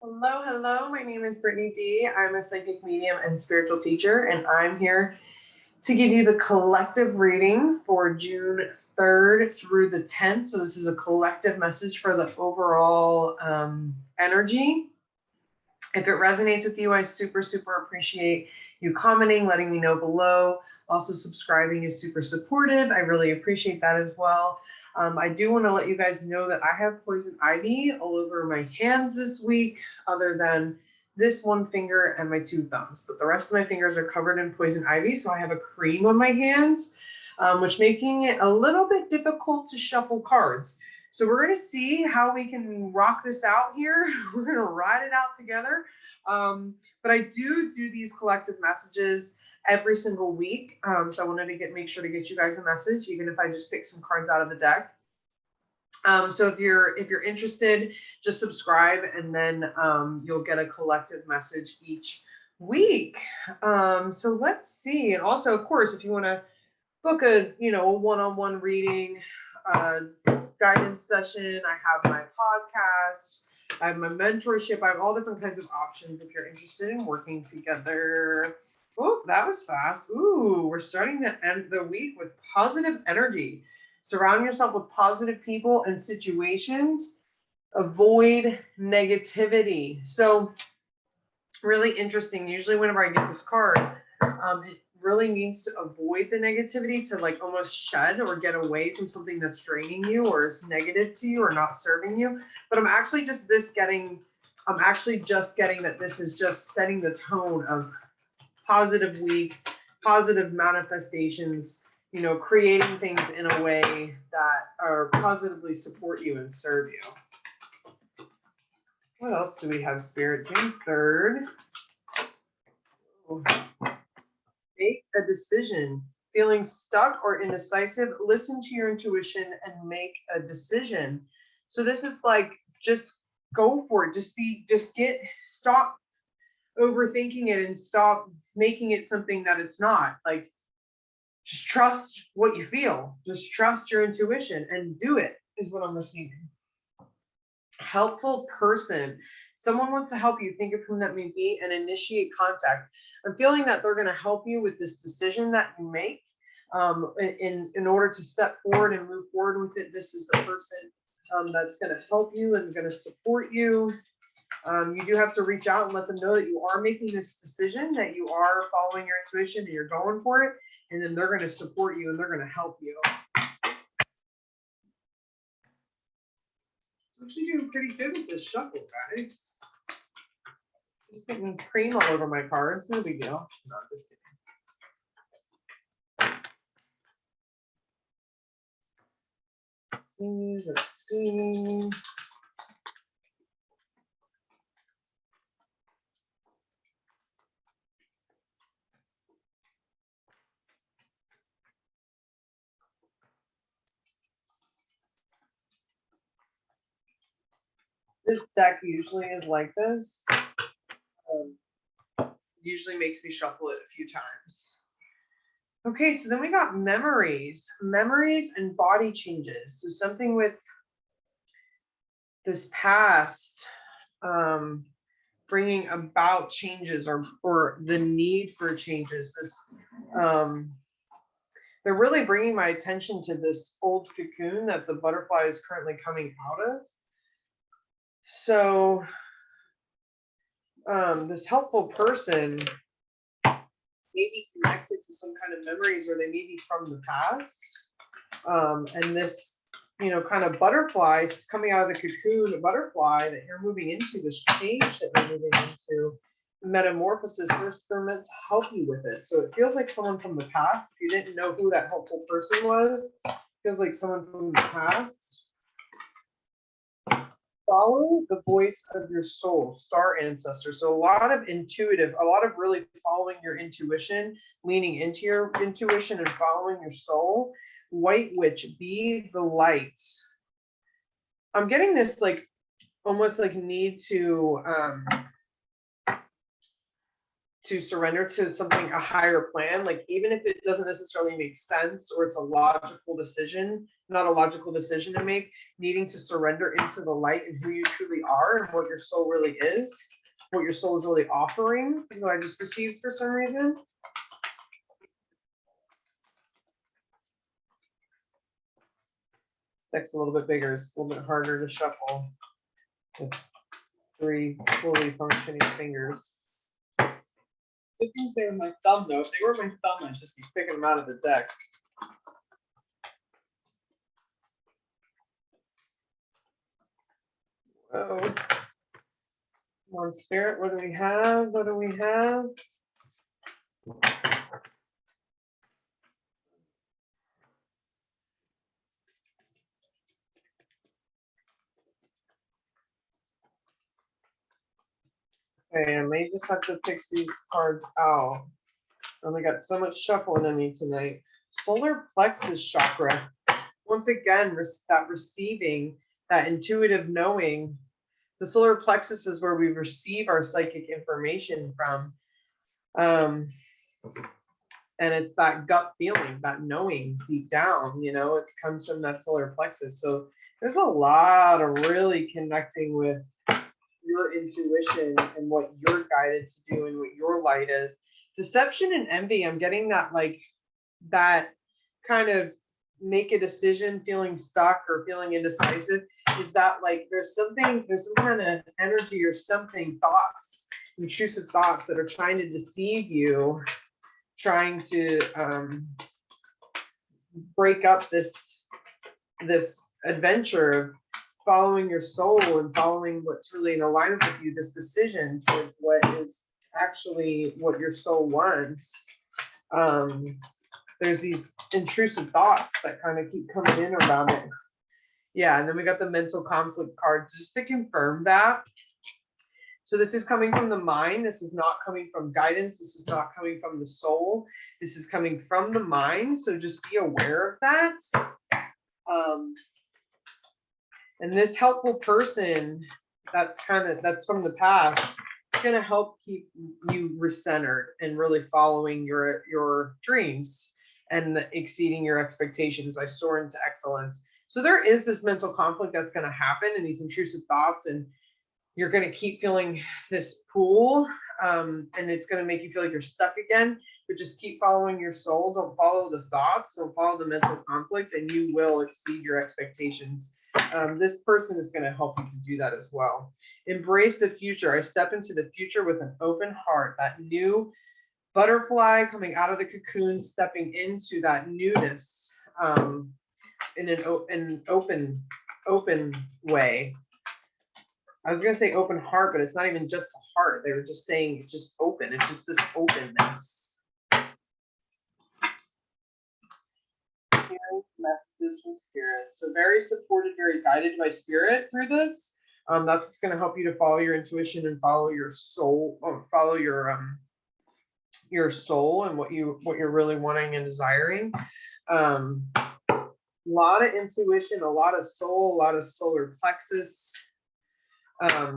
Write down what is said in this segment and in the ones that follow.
Hello, hello. My name is Brittany D. I'm a psychic medium and spiritual teacher, and I'm here to give you the collective reading for June 3rd through the 10th. So, this is a collective message for the overall energy. If it resonates with you, I super appreciate you commenting, letting me know below. Also, subscribing is super supportive. I really appreciate that as well. I do want to let you guys know that I have poison ivy all over my hands this week, other than this one finger and my two thumbs. But the rest of my fingers are covered in poison ivy, so I have a cream on my hands, which making it a little bit difficult to shuffle cards. So we're going to see how we can rock this out here. We're going to ride it out together. But I do these collective messages every single week. So I wanted to make sure to get you guys a message, even if I just pick some cards out of the deck. So if you're interested, just subscribe, and then you'll get a collective message each week. So let's see. And also, of course, if you want to book a one-on-one reading, guidance session, I have my podcast, I have my mentorship, I have all different kinds of options if you're interested in working together. Oh, that was fast. Ooh, we're starting to end the week with positive energy. Surround yourself with positive people and situations. Avoid negativity. So really interesting. Usually whenever I get this card, it really means to avoid the negativity, to like almost shed or get away from something that's draining you or is negative to you or not serving you. But I'm actually just getting that this is just setting the tone of positive week, positive manifestations, creating things in a way that are positively support you and serve you. What else do we have, Spirit? June 3rd. Make a decision. Feeling stuck or indecisive, listen to your intuition and make a decision. So this is like, just go for it. Stop overthinking it and stop making it something that it's not. Like, just trust what you feel. Just trust your intuition and do it, is what I'm receiving. Helpful person. Someone wants to help you. Think of whom that may be and initiate contact. I'm feeling that they're going to help you with this decision that you make, in order to step forward and move forward with it. This is the person that's going to help you and going to support you. You do have to reach out and let them know that you are making this decision, that you are following your intuition and you're going for it. And then they're going to support you and they're going to help you. I'm actually doing pretty good with this shuffle, guys. Just getting cream all over my cards. No big deal. No, just kidding. Let's see. This deck usually is like this. Usually makes me shuffle it a few times. Okay, so then we got memories and body changes. So something with this past, bringing about changes or the need for changes. They're really bringing my attention to this old cocoon that the butterfly is currently coming out of. So this helpful person may be connected to some kind of memories, or they may be from the past. And this, kind of butterfly coming out of the cocoon, a butterfly that you're moving into, this change that you're moving into, metamorphosis, they're meant to help you with it. So it feels like someone from the past. If you didn't know who that helpful person was, it feels like someone from the past. Follow the voice of your soul, star ancestor. So a lot of really following your intuition, leaning into your intuition and following your soul. White witch, be the light. I'm getting this like almost like need to to surrender to something, a higher plan, like even if it doesn't necessarily make sense or it's a logical decision, not a logical decision to make, needing to surrender into the light and who you truly are and what your soul really is, what your soul is really offering. What I just received for some reason. Stick's a little bit bigger, it's a little bit harder to shuffle with 3 fully functioning fingers. Things they were my thumb though. If they were my thumb, I'd just be picking them out of the deck. Whoa. Come on, Spirit, what do we have? What do we have? Okay, I may just have to fix these cards out. I only got so much shuffling in me tonight. Solar plexus chakra. Once again, that receiving, that intuitive knowing. The solar plexus is where we receive our psychic information from. And it's that gut feeling, that knowing deep down, you know, it comes from that solar plexus. So there's a lot of really connecting with your intuition and what you're guided to do and what your light is. Deception and envy, I'm getting that, like, that kind of make a decision, feeling stuck or feeling indecisive. Is that like there's some kind of energy or something, thoughts, intrusive thoughts that are trying to deceive you, trying to break up this adventure of following your soul and following what's really in alignment with you, this decision towards what is actually what your soul wants. There's these intrusive thoughts that kind of keep coming in about it. Yeah, and then we got the mental conflict card just to confirm that. So this is coming from the mind. This is not coming from guidance. This is not coming from the soul. This is coming from the mind. So just be aware of that. And this helpful person that's from the past, going to help keep you recentered and really following your dreams and exceeding your expectations. I soar into excellence. So there is this mental conflict that's going to happen and these intrusive thoughts, and you're going to keep feeling this pull, and it's going to make you feel like you're stuck again. But just keep following your soul. Don't follow the thoughts. Don't follow the mental conflict, and you will exceed your expectations. This person is going to help you to do that as well. Embrace the future. I step into the future with an open heart. That new butterfly coming out of the cocoon, stepping into that newness in an open way. I was going to say open heart, but it's not even just a heart. They were just saying it's just open. It's just this openness. Messages from Spirit. So very supported, very guided by Spirit through this. That's what's going to help you to follow your intuition and follow your soul, or follow your soul and what you're really wanting and desiring. A lot of intuition, a lot of soul, a lot of solar plexus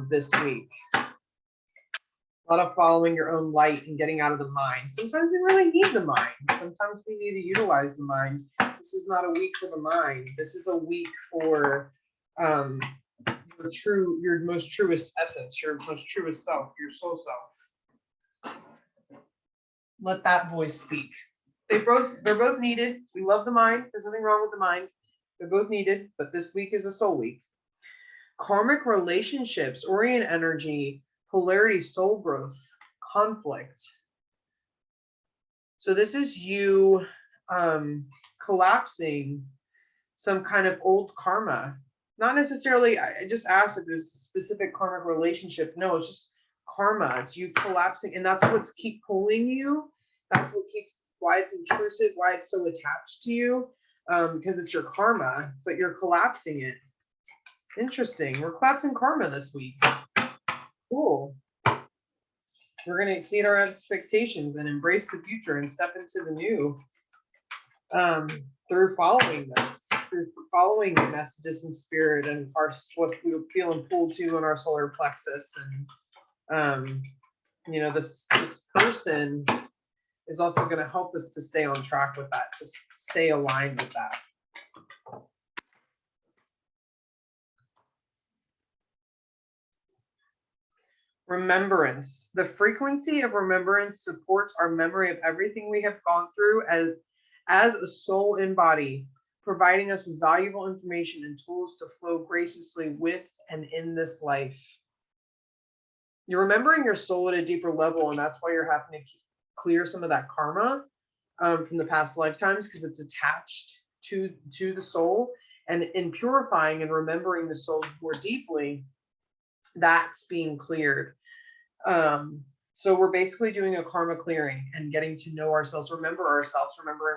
this week. A lot of following your own light and getting out of the mind. Sometimes we really need the mind. Sometimes we need to utilize the mind. This is not a week for the mind. This is a week for your most truest essence, your most truest self, your soul self. Let that voice speak. They're both needed. We love the mind. There's nothing wrong with the mind. They're both needed, but this week is a soul week. Karmic relationships, Orient energy, polarity, soul growth, conflict. So this is you collapsing some kind of old karma. Not necessarily, I just asked if there's a specific karmic relationship. No, it's just karma. It's you collapsing, and that's what's keep pulling you. That's what keeps, why it's intrusive, why it's so attached to you, because it's your karma, but you're collapsing it. Interesting. We're collapsing karma this week. Cool. We're going to exceed our expectations and embrace the future and step into the new through following this, through following the messages in Spirit and what we're feeling pulled to in our solar plexus. And you know, this person is also going to help us to stay on track with that, to stay aligned with that. Remembrance. The frequency of remembrance supports our memory of everything we have gone through as a soul and body, providing us with valuable information and tools to flow graciously with and in this life. You're remembering your soul at a deeper level, and that's why you're having to clear some of that karma from the past lifetimes, because it's attached to the soul. And in purifying and remembering the soul more deeply, that's being cleared. So we're basically doing a karma clearing and getting to know ourselves, remembering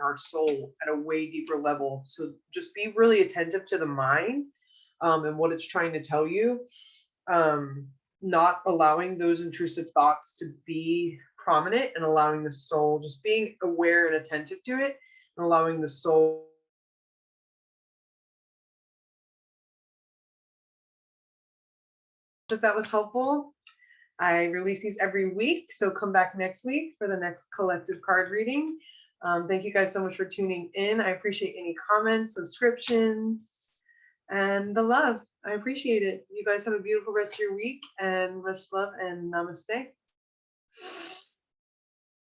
our soul at a way deeper level. So just be really attentive to the mind and what it's trying to tell you. Not allowing those intrusive thoughts to be prominent, and allowing the soul, just being aware and attentive to it, and allowing the soul. If that was helpful. I release these every week, so come back next week for the next collective card reading. Thank you guys so much for tuning in. I appreciate any comments, subscriptions, and the love. I appreciate it. You guys have a beautiful rest of your week, and much love, and namaste.